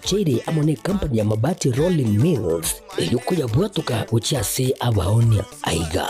Chiri amone company ya mabati Rolling Mills yuko yabwatuka uchiase abaonia aiga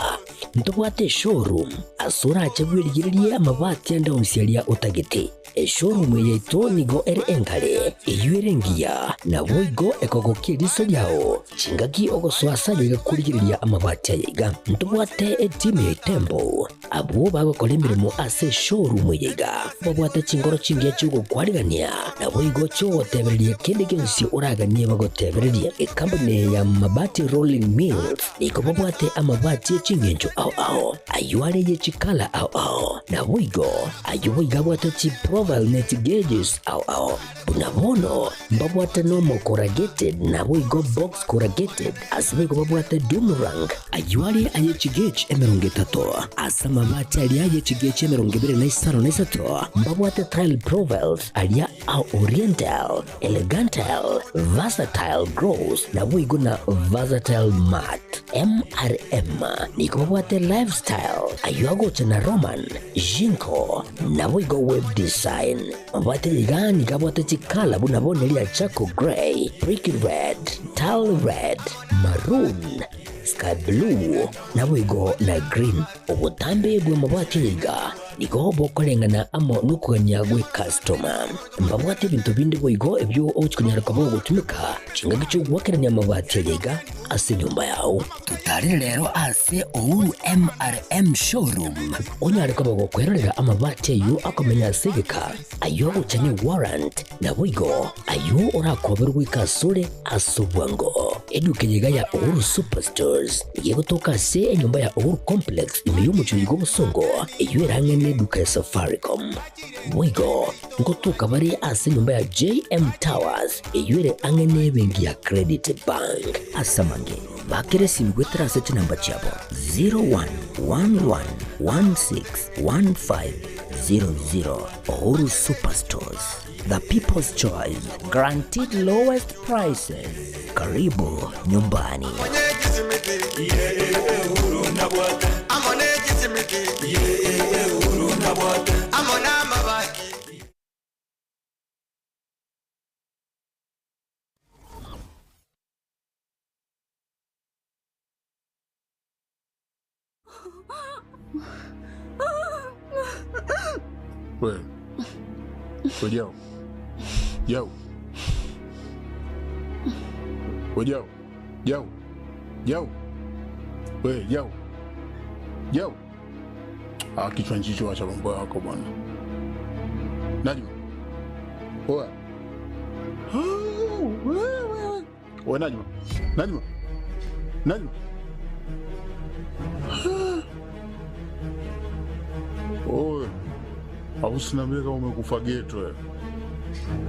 ntobwate showroom asura achagwirigirie amabati anda usialia utagete showroom yeito nigo ere engale iyuerengia na boigo ekogokie riso yao chingaki ogoswasa yiga kurigiriria amabati aiga ntobwate team ya Tembo abo bagokora imirimo ase showroom yiga babwate chingoro chingia chugo kwarigania na boigo cho tebereria kindi kinsi uraganie bagotebereria company ya mabati Rolling Mills niko babwate amabati chingenjo ao ayuare ye chikala ao na boigo ayuiga bwate chi profile net gauges ao bunabono babwate normal corrugated na boigo box corrugated asibego babwate boomerang ayuare aye chigage emerongetato asama mabati ali aye chigage emerongibire na isaro na isato babwate tile profiles alia au oriental elegantal versatile gross na boigo na versatile mat MRM niko babwate lifestyle ayuago chana Roman Jinko na boigo web design babwate yigani kabwate chikala bunabone lia charcoal gray brick red tile red maroon sky blue na boigo na green obutambe bwe mabwate yiga niko bokolengana amo nukuganya gwe customer mbabwate bintu bindi boigo ebyo ochikunyara kabo gutumika chinga gicu gwakeranya mabwate yiga ase nyumba yao tutari rero ase ouru MRM showroom onyare kabo gukwerera amabwate yu akomenya segeka ayo guchanye warrant na boigo ayo urakoberwa ikasure asubwango eduke yiga ya ouru superstores yegotoka se nyumba ya ouru complex imiyumucho yigo busongo iyo erangene duka ya Safaricom boigo ngotuka bari ase nyumba ya JM Towers iyo angene bengi ya Credit Bank asamange bakere simgwetra sete namba chabo 0111161500 Ouru Superstores, the people's choice, guaranteed lowest prices. Karibu nyumbani. Well, yo. Kichwa nchicho acha mambo yako bwana. Najma. Oa. Oa Najma. Oe, hausinambia kama umekufa geto.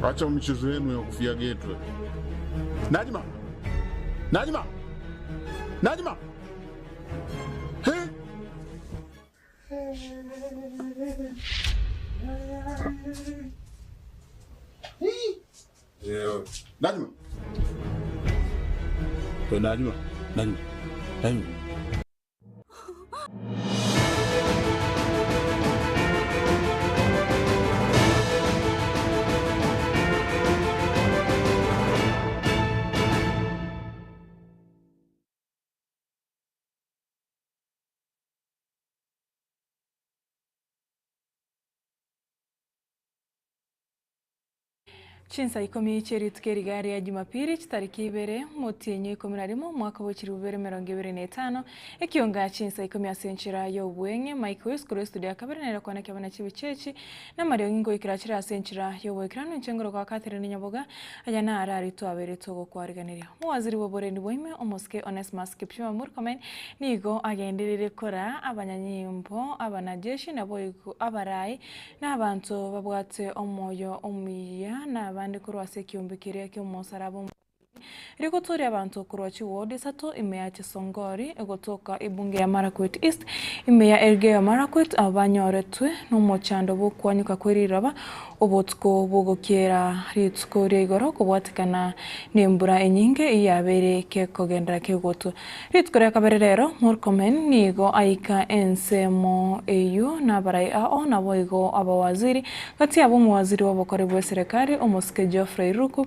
Acha michezo yenu ya kufia geto. Najma. He? Najma. Chinsa Ikomi cheri tukeri gari ya Jumapili tariki 2 Mutinyi 11 mwaka wa 2025 Ekeonga Chinsa Ikomi asenchira yo bwenge Michael skuru studio kabere nera kwana kyabana chibichechi na Mario ngingo ikirachira asenchira yo bwekrano nchengoro kwa Catherine Nyaboga ajana arari to abere togo kwariganira muwaziri wobore ndi boime omoske Onesmus Kipchuma Murkomen nigo agenderere kora abanyanyimbo abanajeshi na boyiko abarai na abantu babwate omoyo omiya na bandi kurwase kiumbikire kyo musarabo Rikotori abantu kurochi ward sato imeya Chisongori egotoka ibunge ya Marakwet East imeya Elgeyo Marakwet abanyoretwe n'umuchando bokwanyuka kwiriraba obotko bogokiera ritsko rigoro kubwatikana nembura enyinge iyabere kekogendera kegoto ritsko rekaberero Murkomen nigo aika ensemo eyu nabarai ao naboigo abawaziri kati abo muwaziri w'abakore bwa serikali Omoske Geoffrey Ruku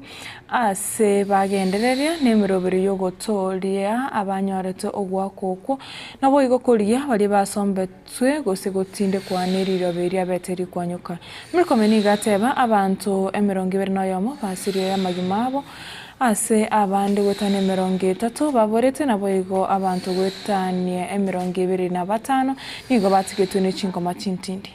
ase bagendereria nemirobiri yogotoria abanyorete ogwakoko naboigo kuria bali basombetwe gose gotinde kwaniriro beria beteri kwanyuka Murkomen gateba abantu 21 basirio ya magimabo ase abandi gwetane 30 baborete naboigo abantu gwetanie 25 nigo batigitwe n'ekingoma cy'intindi.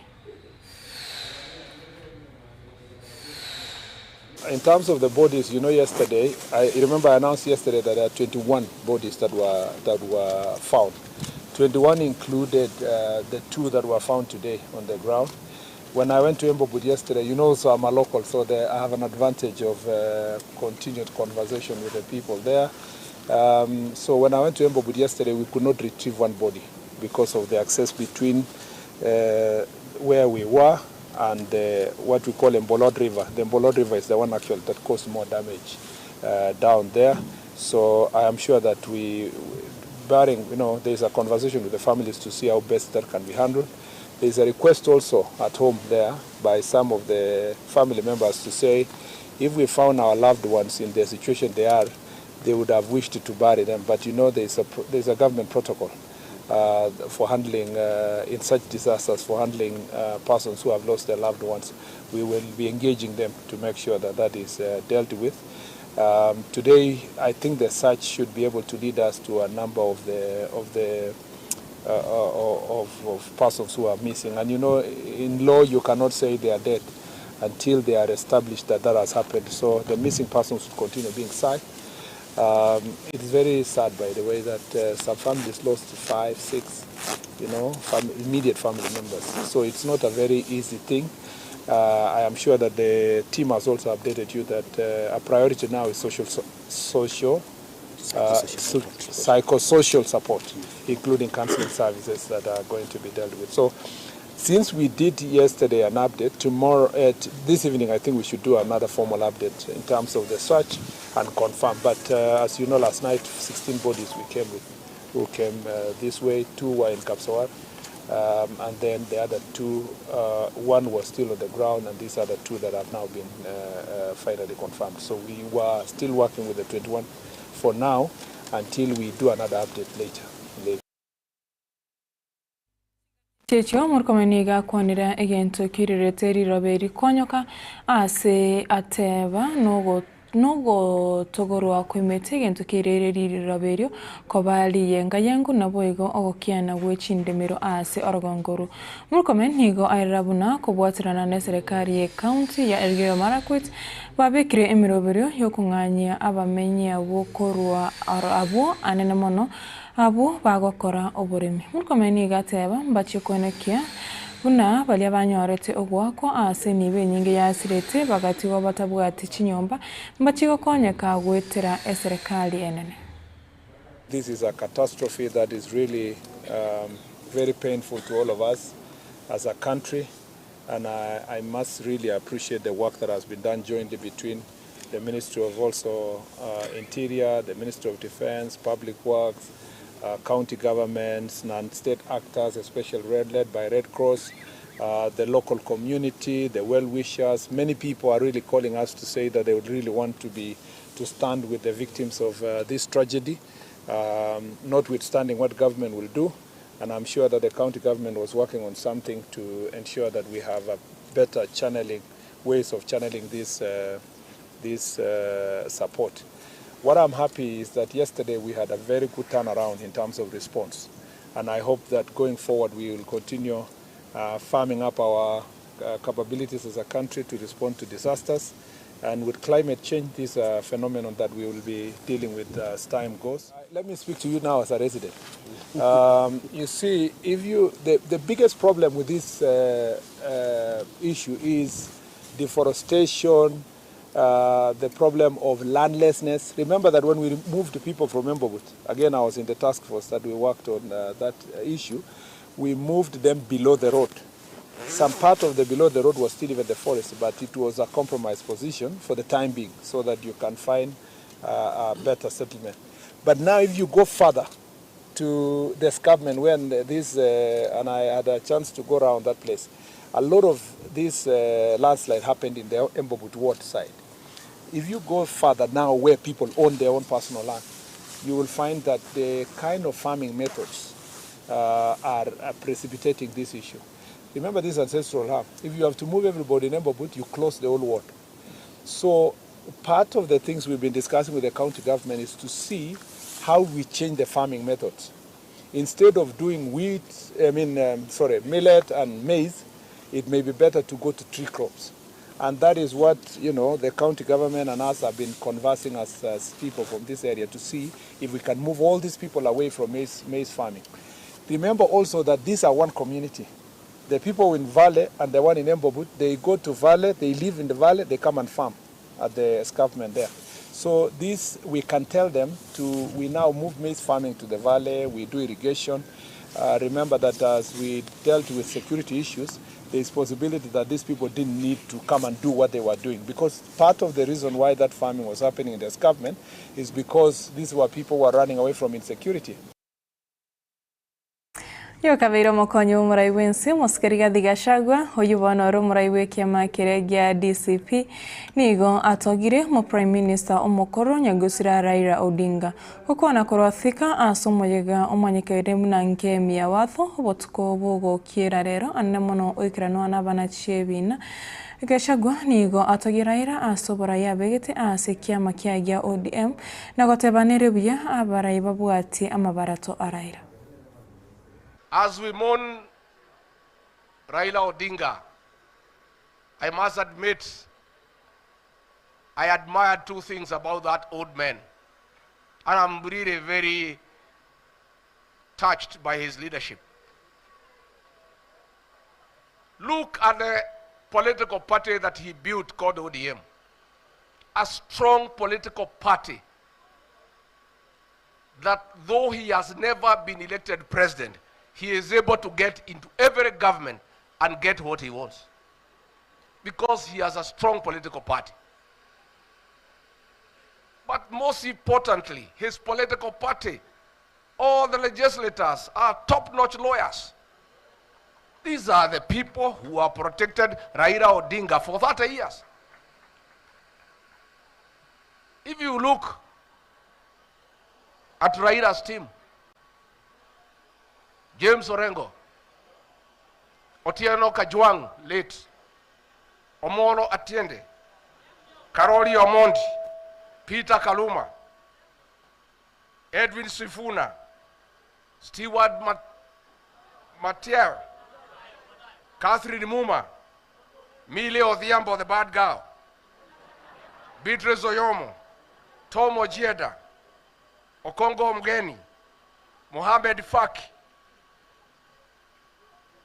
In terms of the bodies, you know, yesterday, I remember I announced yesterday that there are 21 bodies that were found. 21 included the 2 that were found today on the ground. When I went to Embobud yesterday, you know, so I'm a local, so I have an advantage of continued conversation with the people there. So when I went to Embobud yesterday, we could not retrieve one body because of the access between where we were and what we call Mbolod River. The Mbolod River is the one actually that caused more damage down there. So I am sure that barring, you know, there's a conversation with the families to see how best that can be handled. There's a request also at home there by some of the family members to say if we found our loved ones in the situation they are, they would have wished to bury them. But you know, there's a government protocol for handling, in such disasters, for handling persons who have lost their loved ones. We will be engaging them to make sure that that is dealt with. Today, I think the search should be able to lead us to a number of persons who are missing. And you know, in law, you cannot say they are dead until they are established that that has happened. So the missing persons will continue being sought. It is very sad, by the way, that some families lost 5, 6, you know, immediate family members. So it's not a very easy thing. I am sure that the team has also updated you that a priority now is psychosocial support, including counseling services that are going to be dealt with. So since we did yesterday an update, this evening I think we should do another formal update in terms of the search and confirm. But as you know, last night 16 bodies we came with, who came this way. 2 were in Kapsawar, and then the other 2, 1 was still on the ground, and these are the 2 that have now been finally confirmed. So we were still working with the 21 for now until we do another update later. Checho Murkomeniga kwanira egento kirirete riroberi konyoka ase ateba nogo togorwa kwimete egento kirere ririroberio kobali yenga yangu naboigo ogokiana gwechindemiro ase orogongoro Murkomenigo airabuna kobwatirana na serikali ya county ya Elgeyo Marakwet babekire emiroberio yokunganya abamenye abokorwa abo anene mono abo bagokora oburimi Murkomeniga ateba mbachikonekia buna bali abanyorete ogwako ase nibe nyinge yasirete bagati wabatabwati chinyomba mbachigokonyeka gwetera eserikali enene. This is a catastrophe that is really very painful to all of us as a country, and I must really appreciate the work that has been done jointly between the Ministry of Interior, the Ministry of Defense, Public Works, county governments, non-state actors, especially led by Red Cross, the local community, the well-wishers. Many people are really calling us to say that they would really want to stand with the victims of this tragedy, notwithstanding what government will do. And I'm sure that the county government was working on something to ensure that we have a better ways of channeling this support. What I'm happy is that yesterday we had a very good turnaround in terms of response. And I hope that going forward we will continue farming up our capabilities as a country to respond to disasters. And with climate change, this is a phenomenon that we will be dealing with as time goes. Let me speak to you now as a resident. You see, the biggest problem with this issue is deforestation, the problem of landlessness. Remember that when we moved people from Embobut, again I was in the task force that we worked on that issue, we moved them below the road. Some part of the below the road was still in the forest, but it was a compromised position for the time being so that you can find a better settlement. But now if you go further to the escarpment when this, and I had a chance to go around that place, a lot of this landslide happened in the Embobut ward side. If you go further now where people own their own personal land, you will find that the kind of farming methods are precipitating this issue. Remember this ancestral land. If you have to move everybody in Embobut, you close the whole ward. So part of the things we've been discussing with the county government is to see how we change the farming methods. Instead of doing millet and maize, it may be better to go to tree crops. And that is what, the county government and us have been conversing as people from this area to see if we can move all these people away from maize farming. Remember also that these are one community. The people in Valley and the one in Embobut, they go to Valley, they live in the Valley, they come and farm at the escarpment there. So this, we can tell them we now move maize farming to the Valley, we do irrigation. Remember that as we dealt with security issues, there is possibility that these people didn't need to come and do what they were doing, because part of the reason why that farming was happening in the escarpment is because these were people who were running away from insecurity. Yo kabeiro mokonyo murai wensi musikiriga Gachagua hoyu bonoro murai wekiama kiregia DCP nigo atogire mu Prime Minister omokoro nyagusira Raila Odinga huko nakorwa thika asomojega omanyikaire muna nkemia watho botuko bogo kira rero annemono oikrano nabana chebina Gachagua nigo atogira Raila asobora yabegete asekiama kiagia ODM nagotebanere buya abarai babwati amabarato araira. As we mourn Raila Odinga, I must admit, I admire two things about that old man. And I'm really very touched by his leadership. Look at the political party that he built called ODM. A strong political party that though he has never been elected president, he is able to get into every government and get what he wants. Because he has a strong political party. But most importantly, his political party, all the legislators are top-notch lawyers. These are the people who have protected Raila Odinga for 30 years. If you look at Raila's team, James Orengo, Otieno Kajwang, late, Omolo Atiende, Karoli Omondi, Peter Kaluma, Edwin Sifuna, Stewart Matiel, Catherine Muma, Mile Odhiambo, the bad girl, Beatrice Oyomo, Tom Ojieda, Okongo Mgeni, Mohamed Faki,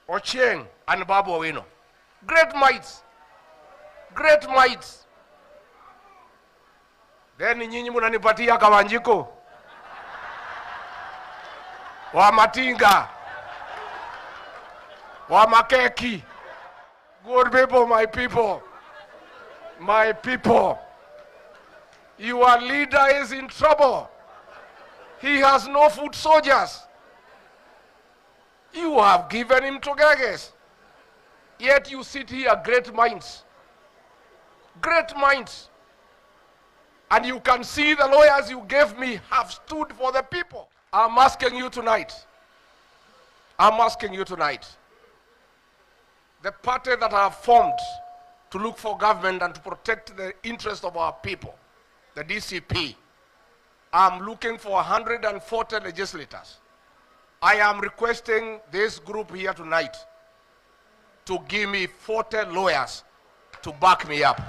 Ochieng and Babu Owino. Great minds. Great minds. Then nyinyi munanipatia Kawanjiko. Wa Matinga. Wa Makeki. Good people, my people. My people. Your leader is in trouble. He has no foot soldiers. You have given him togeges. Yet you sit here, great minds. Great minds. And you can see the lawyers you gave me have stood for the people. I'm asking you tonight. I'm asking you tonight. The party that have formed to look for government and to protect the interest of our people, the DCP, I'm looking for 140 legislators. I am requesting this group here tonight to give me 40 lawyers to back me up.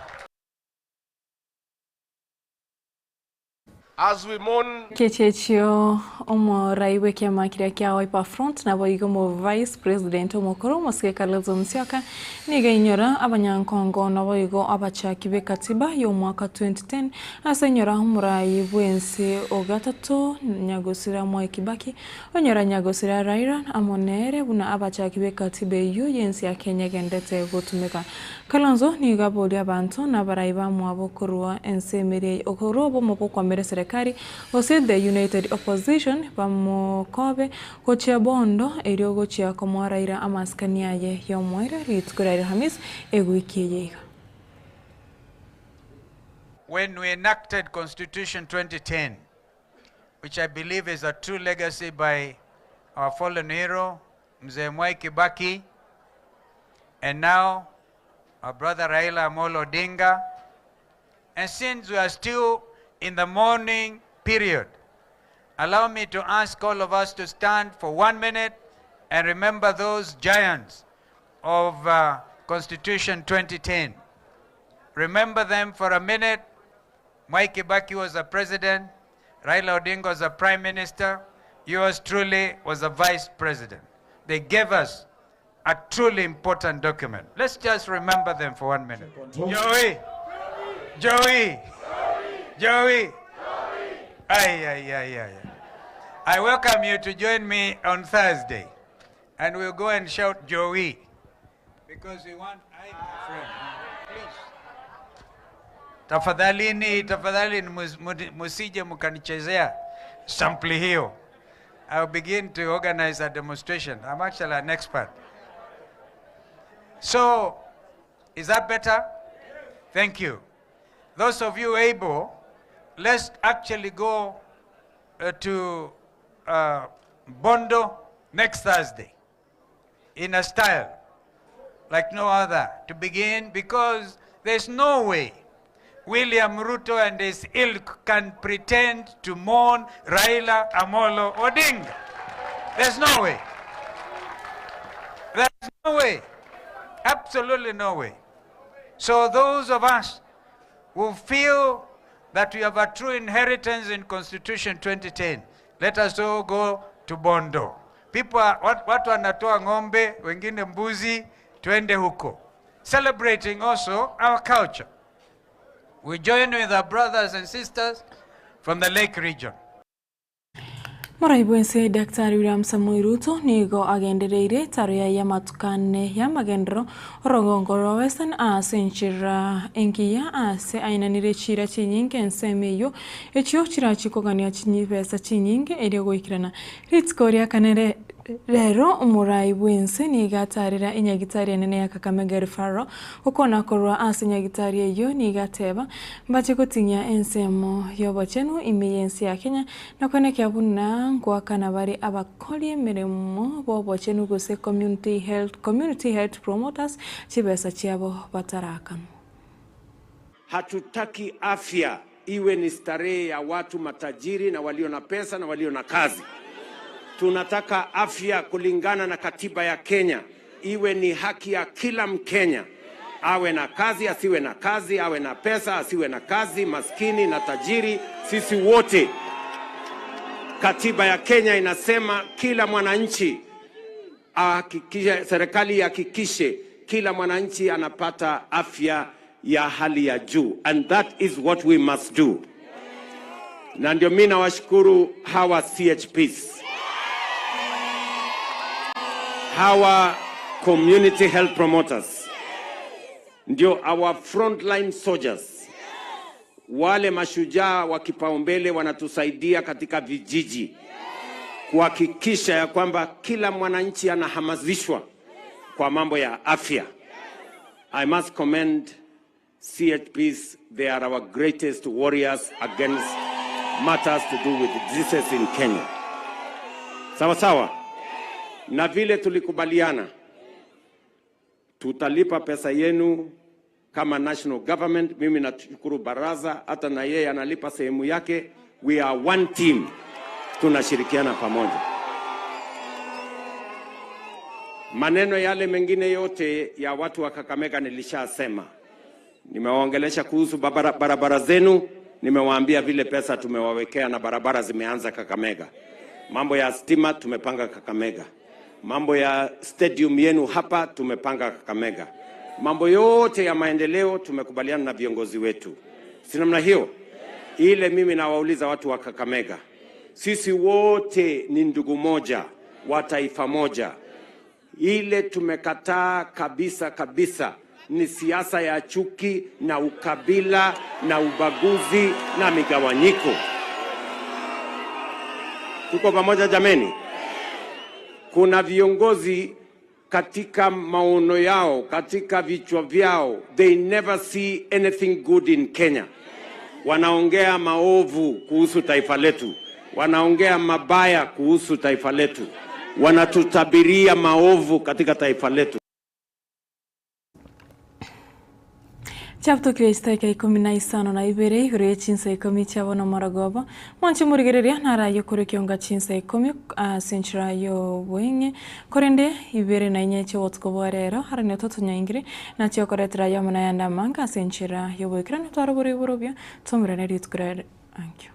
as we mourn Kechechio omo raiwe kiama kiria kia Wiper Front na boigo mo Vice President omukuru Musika Musyoka niga inyora abanyankongo na boigo abachaki be katiba yo mwaka 2010 asenyora murai bwensi ogatatu Nyagosira Mwai Kibaki onyora Nyagosira Raila amonere buna abachaki be katiba yo yensi ya Kenya gendete gotumeka Kalonzo niga bodi abantu na baraiba mwabokurwa ensemere okorobo mopokwa mere serikali said the United Opposition bamukobe gochia bondo eryo gochia komwaraira amaskaniaye yomwera ritkurira Hamis egwikiye. When we enacted Constitution 2010, which I believe is a true legacy by our fallen hero Mzee Mwai Kibaki, and now our brother Raila Amolo Odinga, and since we are still in the mourning period, allow me to ask all of us to stand for 1 minute and remember those giants of Constitution 2010. Remember them for a minute. Mwai Kibaki was a president, Raila Odinga was a prime minister, yours truly was a vice president. They gave us a truly important document. Let's just remember them for 1 minute. Joey! Joey! Joey! I welcome you to join me on Thursday, and we'll go and shout Joey, because we want, my friend, please. Tafadhalini musije mukanichezea sample hiyo. I'll begin to organize a demonstration. I'm actually an expert. So, is that better? Thank you. Those of you able, let's actually go to Bondo next Thursday in a style like no other to begin, because there's no way William Ruto and his ilk can pretend to mourn Raila Amolo Odinga. There's no way. There's no way. Absolutely no way. So those of us who feel that we have a true inheritance in Constitution 2010, let us all go to Bondo. People are, watu wanatoa ng'ombe, wengine mbuzi, tuende huko. Celebrating also our culture. We join with our brothers and sisters from the Lake region. Muraibwense Daktari William Samoei Ruto nigo agendereire taria ya matukane ya magendro orongongoro western asenchira enkiya ase ainanire chira chinyinge ensemeyo echyo chira chikogania chinyi pesa chinyinge eryo goikirana ritskoria kanere rero muraibwense nigatarira inyagitari nene ya Kakamega Referral ukona korwa ase nyagitari eyo nigateba mbache kotinya ensemo yobochenu imiyensi ya Kenya nakonekya buna ngwakana bari abakoli emirimo bobochenu gose community health promoters chibesa chiabo batarakano. Hatutaki afya iwe ni starehe ya watu matajiri na walio na pesa na walio na kazi. Tunataka afya kulingana na katiba ya Kenya iwe ni haki ya kila Mkenya, awe na kazi asiwe na kazi, awe na pesa asiwe na kazi, maskini na tajiri, sisi wote. Katiba ya Kenya inasema kila mwananchi ahakikishe, serikali ihakikishe kila mwananchi anapata afya ya hali ya juu, and that is what we must do. Na ndio mimi nawashukuru hawa CHPs, hawa community health promoters, ndio our frontline soldiers, wale mashujaa wa kipaumbele wanatusaidia katika vijiji kuhakikisha ya kwamba kila mwananchi anahamasishwa kwa mambo ya afya. I must commend CHPs. They are our greatest warriors against matters to do with diseases in Kenya. Sawa sawa. Na vile tulikubaliana, tutalipa pesa yenu kama national government. Mimi nashukuru baraza, hata na yeye analipa sehemu yake. We are one team. Tunashirikiana pamoja. Maneno yale mengine yote ya watu wa Kakamega nilishasema. Nimewaongelesha kuhusu barabara zenu, Nimewaambia vile pesa tumewawekea na barabara zimeanza Kakamega. Mambo ya stima tumepanga Kakamega. Mambo ya stadium yenu hapa tumepanga Kakamega. Mambo yote ya maendeleo tumekubaliana na viongozi wetu. Si namna hiyo? Ile mimi nawauliza watu wa Kakamega. Sisi wote ni ndugu moja, wa taifa moja. Ile tumekataa kabisa kabisa ni siasa ya chuki na ukabila na ubaguzi na migawanyiko. Tuko pamoja jameni? Kuna viongozi katika maono yao, katika vichwa vyao, they never see anything good in Kenya. Wanaongea maovu kuhusu taifa letu. Wanaongea mabaya kuhusu taifa letu. Wanatutabiria maovu katika taifa letu. Chapto Kristaika Ikomi na isano na ibere yure Chinsa Ikomi chabona maragoba mwanchi murigereria nara yo Ekeonga Chinsa Ikomi senchira yo wenye korende ibere na inyeche wotkoborero harane totunyangire na cyo koretra yo manayanda manga senchira yo wekra no tarobore borobia tomrene ritkure ankyo.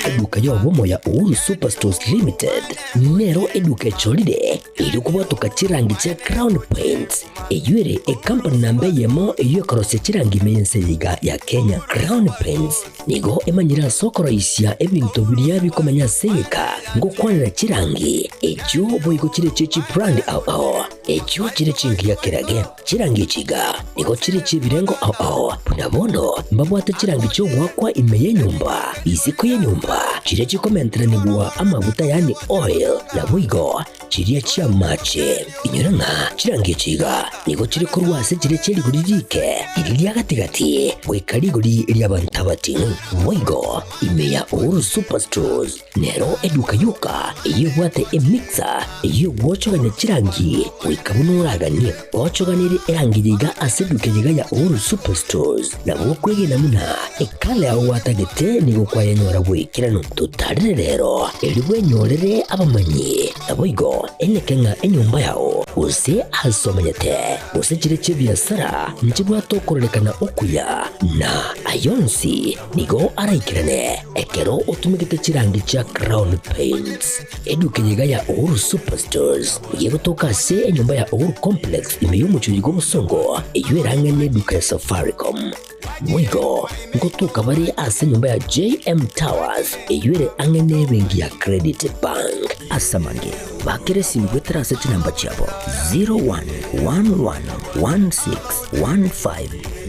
Eduka yo bomo ya Uhuru Superstores Limited nero eduka cholide ili kubatuka chirangi cha Crown Paints eyure company nambe yemo iyo korose chirangi meyense liga ya Kenya. Crown Paints nigo emanyira sokoro isya ebintu biriya bikomanya seka ngo kwanira chirangi ejo boyiko chire chichi brand ao ejo chire chingi ya kirage chirangi chiga nigo chire chibirengo ao punabono mbabwate chirangi cyo gwakwa imeye nyumba iziko ye nyumba chire chikomentera nibwa amavuta yani oil na bwigo chiriya chia mache inyuranga chirangi chiga nigo chire kurwase chire cheri guririke iri gatigati wekari guri iri abantabati bwigo imeya Uhuru Superstores nero eduka yuka iyo bwate emixer iyo gwochoganya chirangi wikabunuraganye gwochoganire erangiriga aseduke yiga ya Uhuru Superstores na bokwege namuna ekale aho watagete nigo kwayanyora bwikirano tutarire rero eriwe nyorere abamanyi nabwigo enekenga enyumba yao use asomanyete use chire chibiasara nchibwa tokorekana okuya na ayonsi nigo araikirane ekero utumikite chirangi cha Crown Paints eduke yiga ya Uhuru Superstores yego tokase enyumba ya Uhuru Complex imeyumucho yigo musongo eywerangane duka ya Safaricom mwigo ngotuka bari ase nyumba ya JM Towers eyure angene bengi ya Credit Bank asamange bakere simbwetera ase chinamba chabo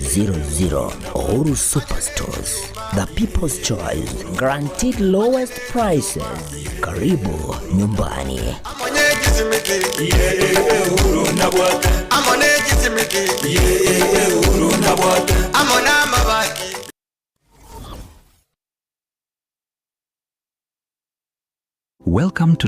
0111161500 Uhuru Superstores, the people's choice, guaranteed lowest prices. Karibu nyumbani. Welcome to